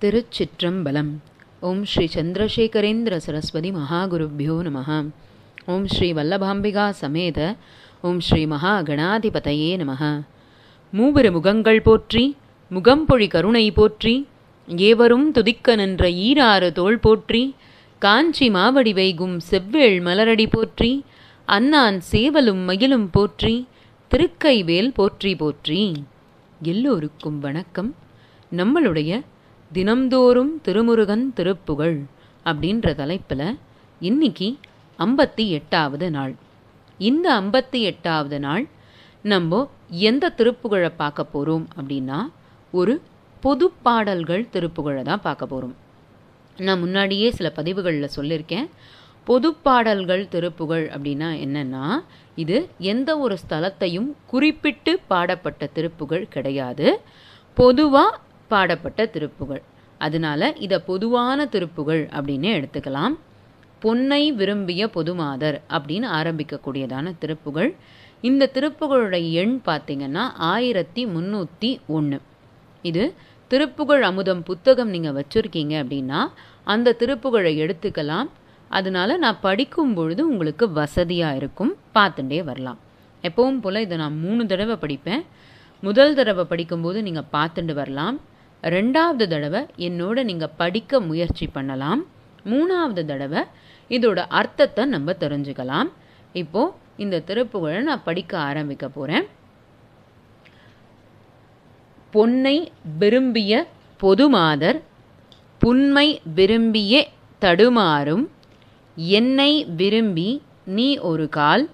திருச்சிற்றம்பலம். ஓம் ஸ்ரீ சந்திரசேகரேந்திர சரஸ்வதி மகாகுருभ्यो நமः. ஓம் ஸ்ரீ வல்லபாம்பிகா சமேத ஓம் ஸ்ரீ மகா கணாதிபதையே நமः. மூவரு முகங்கள் போற்றி முகம்பொழி கருணை போற்றி ஏவரும் துதிக்க நின்ற ஈராறு தோள் போற்றி காஞ்சி மாவடி வைகும் செவ்வேள் மலரடி போற்றி அன்னான் சேவலும் மயிலும் போற்றி திருக்கைவேல் போற்றி போற்றி. எல்லோருக்கும் வணக்கம். நம்மளுடைய தினம்தோறும் திருமுருகன் திருப்புகழ் அப்படின்ற தலைப்பில் இன்னைக்கு 58வது நாள். இந்த 58வது நாள் நம்ம எந்த திருப்புகழை பார்க்க போகிறோம் அப்படின்னா ஒரு பொது பாடல்கள் திருப்புகழை தான் பார்க்க போகிறோம். நான் முன்னாடியே சில பதிவுகளில் சொல்லியிருக்கேன். பொது பாடல்கள் திருப்புகழ் அப்படின்னா என்னென்னா, இது எந்த ஒரு ஸ்தலத்தையும் குறிப்பிட்டு பாடப்பட்ட திருப்புகழ் கிடையாது, பொதுவாக பாடப்பட்ட திருப்புகழ். அதனால இதை பொதுவான திருப்புகழ் அப்படின்னு எடுத்துக்கலாம். பொன்னை விரும்பிய பொதுமாதர் அப்படின்னு ஆரம்பிக்கக்கூடியதான திருப்புகழ். இந்த திருப்புகழுடைய எண் பார்த்திங்கன்னா 1301. இது திருப்புகழ் அமுதம் புத்தகம் நீங்கள் வச்சுருக்கீங்க அப்படின்னா அந்த திருப்புகழை எடுத்துக்கலாம். அதனால நான் படிக்கும் பொழுது உங்களுக்கு வசதியாக இருக்கும், பார்த்துட்டே வரலாம். எப்பவும் போல் இதை நான் 3 தடவை படிப்பேன். முதல் தடவை படிக்கும்போது நீங்கள் பார்த்துட்டு வரலாம். 2வது தடவை என்னோட நீங்கள் படிக்க முயற்சி பண்ணலாம். 3வது தடவை இதோட அர்த்தத்தை நம்ம தெரிஞ்சுக்கலாம். இப்போது இந்த திருப்புகழை நான் படிக்க ஆரம்பிக்க போகிறேன். பொன்னை விரும்பிய பொதுமாதர் புன்மை விரும்பியே தடுமாறும் என்னை விரும்பி நீ ஒரு கால்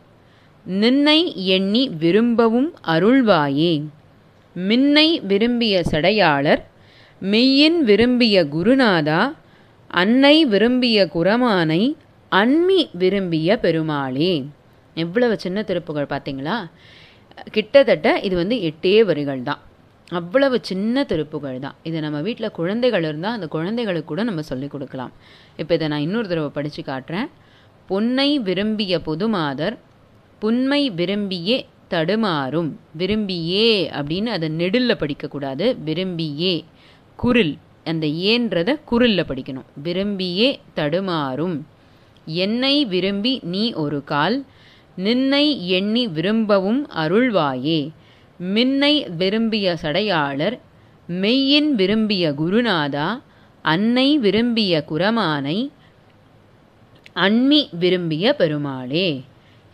நின்னை எண்ணி விரும்பவும் அருள்வாயே. மின்னை விரும்பிய சடையாளர் மெய்யின் விரும்பிய குருநாதா அன்னை விரும்பிய குரமானை அன்மி விரும்பிய பெருமாளே. எவ்வளவு சின்ன திருப்புகழ் பார்த்தீங்களா? கிட்டத்தட்ட இது 8 வரிகள் தான். அவ்வளவு சின்ன திருப்புகழ் தான். இதை நம்ம வீட்டில் குழந்தைகள் இருந்தால் அந்த குழந்தைகளுக்கு கூட நம்ம சொல்லிக் கொடுக்கலாம். இப்போ இதை நான் இன்னொரு தடவை படித்து காட்டுறேன். பொன்னை விரும்பிய பொதுமாதர் புன்மை விரும்பியே தடுமாறும். விரும்பியே அப்படின்னு அதை நெடில் படிக்கக்கூடாது. விரும்பியே குரில், அந்த ஏன்றதை குரில்ல படிக்கணும். விரும்பியே தடுமாறும் என்னை விரும்பி நீ ஒரு கால் நின்னை எண்ணி விரும்பவும் அருள்வாயே. மின்னை விரும்பிய சடையாளர் மெய்யின் விரும்பிய குருநாதா அன்னை விரும்பிய குரமானை அன்மி விரும்பிய பெருமாளே.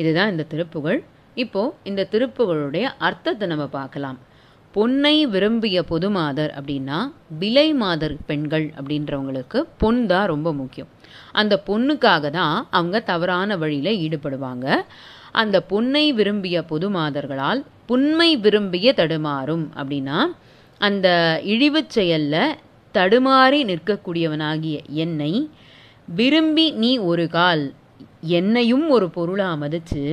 இதுதான் இந்த திருப்புகழ். இப்போது இந்த திருப்புகழுடைய அர்த்தத்தை நம்ம பார்க்கலாம். பொன்னை விரும்பிய பொதுமாதர் அப்படின்னா விலை மாதர் பெண்கள் அப்படின்றவங்களுக்கு பொன் தான் ரொம்ப முக்கியம். அந்த பொண்ணுக்காக தான் அவங்க தவறான வழியில் ஈடுபடுவாங்க. அந்த பொன்னை விரும்பிய பொதுமாதர்களால் புன்மை விரும்பிய தடுமாறும் அப்படின்னா அந்த இழிவுச் செயலில் தடுமாறி நிற்கக்கூடியவனாகிய என்னை விரும்பி நீ ஒரு கால், என்னையும் ஒரு பொருளாக மதித்து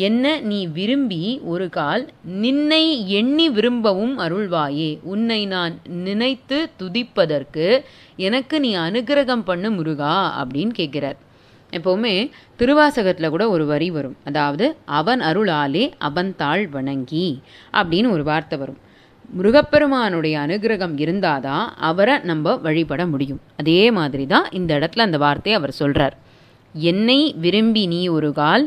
என்ன நீ விரும்பி ஒரு கால் நின்னை எண்ணி விரும்பவும் அருள்வாயே. உன்னை நான் நினைத்து துதிப்பதற்கு எனக்கு நீ அனுக்கிரகம் பண்ணு முருகா அப்படின்னு கேட்கிறார். எப்போவுமே திருவாசகத்தில் கூட ஒரு வரி வரும், அதாவது அவன் அருளாலே அவன் தாழ் வணங்கி அப்படின்னு ஒரு வார்த்தை வரும். முருகப்பெருமானுடைய அனுகிரகம் இருந்தாதான் அவரை நம்ம வழிபட முடியும். அதே மாதிரி தான் இந்த இடத்துல அந்த வார்த்தையை அவர் சொல்கிறார். என்னை விரும்பி நீ ஒரு கால்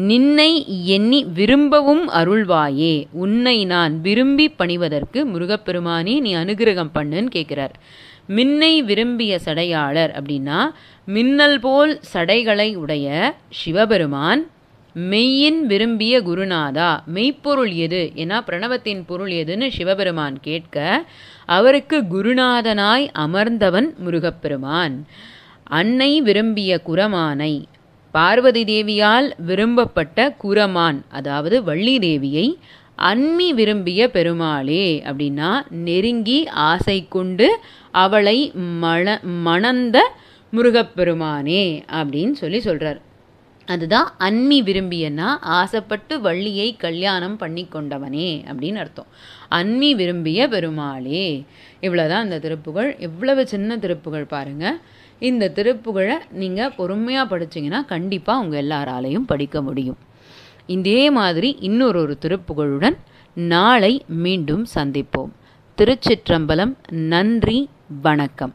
நின்னை எண்ணி விரும்பவும் அருள்வாயே. உன்னை நான் விரும்பி பணிவதற்கு முருகப்பெருமானே நீ அனுகிரகம் பண்ணுன்னு கேட்குறார். மின்னை விரும்பிய சடையாளர் அப்படின்னா மின்னல் போல் சடைகளை உடைய சிவபெருமான் மெய்யின் விரும்பிய குருநாதா, மெய்ப்பொருள் எது, ஏன்னா பிரணவத்தின் பொருள் எதுன்னு சிவபெருமான் கேட்க அவருக்கு குருநாதனாய் அமர்ந்தவன் முருகப்பெருமான். அன்னை விரும்பிய குரமானை, பார்வதி தேவியால் விரும்பப்பட்ட குரமான் அதாவது வள்ளி தேவியை அன்மி விரும்பிய பெருமாளே அப்படின்னா நெருங்கி ஆசை கொண்டு அவளை மணந்த முருகப்பெருமானே அப்படின்னு சொல்கிறார். அதுதான் அன்மி விரும்பியன்னா ஆசைப்பட்டு வள்ளியை கல்யாணம் பண்ணி கொண்டவனே அப்படின்னு அர்த்தம். அன்மி விரும்பிய பெருமாளே. இவ்வளோதான் இந்த திருப்புகழ். எவ்வளவு சின்ன திருப்புகழ் பாருங்கள். இந்த திருப்புகழை நீங்கள் பொறுமையாக படிச்சிங்கன்னா கண்டிப்பாக உங்கள் எல்லாராலையும் படிக்க முடியும். இதே மாதிரி இன்னொரு திருப்புகழுடன் நாளை மீண்டும் சந்திப்போம். திருச்சிற்றம்பலம். நன்றி, வணக்கம்.